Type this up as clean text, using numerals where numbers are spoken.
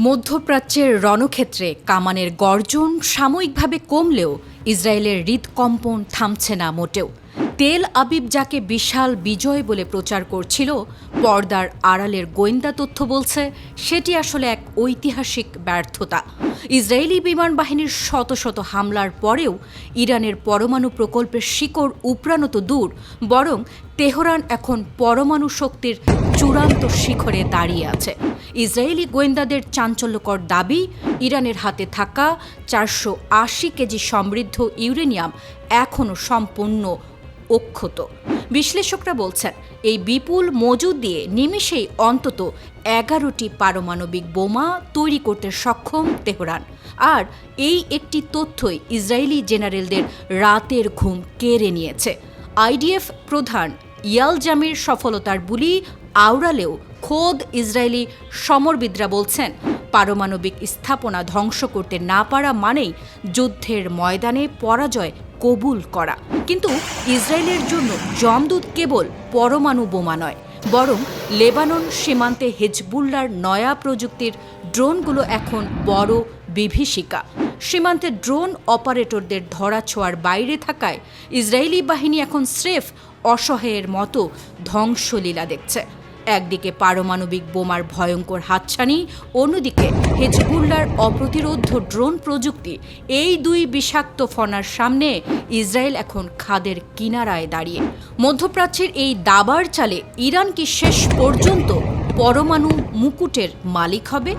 মধ্যপ্রাচ্যের রণক্ষেত্রে কামানের গর্জন সাময়িকভাবে কমলেও ইসরায়েলের হৃদকম্পন থামছে না মোটেও। তেল আবিব যাকে বিশাল বিজয় বলে প্রচার করছিল, পর্দার আড়ালের গোয়েন্দা তথ্য বলছে সেটি আসলে এক ঐতিহাসিক ব্যর্থতা। ইসরায়েলি বিমান বাহিনীর শত শত হামলার পরেও ইরানের পরমাণু প্রকল্পের শিকড় উপড়ানো তো দূর, বরং তেহরান এখন পরমাণু শক্তির চূড়ান্ত শিখরে দাঁড়িয়ে আছে। ইসরায়েলি গোয়েন্দাদের চাঞ্চল্যকর দাবি, ইরানের হাতে থাকা 480 কেজি সমৃদ্ধ ইউরেনিয়াম এখনও সম্পূর্ণ অক্ষত। বিশ্লেষকরা বলছেন, এই বিপুল মজুদ দিয়ে নিমেষেই অন্তত 11টি পারমাণবিক বোমা তৈরি করতে সক্ষম তেহরান। আর এই একটি তথ্যই ইসরায়েলি জেনারেলদের রাতের ঘুম কেড়ে নিয়েছে। আইডিএফ প্রধান ইয়াল জামির সফলতার বুলি আওড়ালেও খোদ ইসরায়েলি সমরবিদরা বলছেন, পারমাণবিক স্থাপনা ধ্বংস করতে না পারা মানেই যুদ্ধের ময়দানে পরাজয় কবুল করা। কিন্তু ইসরায়েলের জন্য যমদূত কেবল পরমাণু বোমা নয়, বরং লেবানন সীমান্তে হিজবুল্লাহর নয়া প্রযুক্তির ড্রোনগুলো এখন বড় বিভীষিকা। সীমান্তে ড্রোন অপারেটরদের ধরাছোঁয়ার বাইরে থাকায় ইসরায়েলি বাহিনী এখন স্রেফ অসহায়ের মতো ধ্বংসলীলা দেখছে। একদিকে পারমাণবিক বোমার ভয়ঙ্কর হাতছানি, অন্যদিকে হিজবুল্লাহর অপ্রতিরোধ্য ড্রোন প্রযুক্তি। এই দুই বিষাক্ত ফনার সামনে ইসরায়েল এখন খাদের কিনারায় দাঁড়িয়ে। মধ্যপ্রাচ্যের এই দাবার চালে ইরান কি শেষ পর্যন্ত পরমাণু মুকুটের মালিক হবে?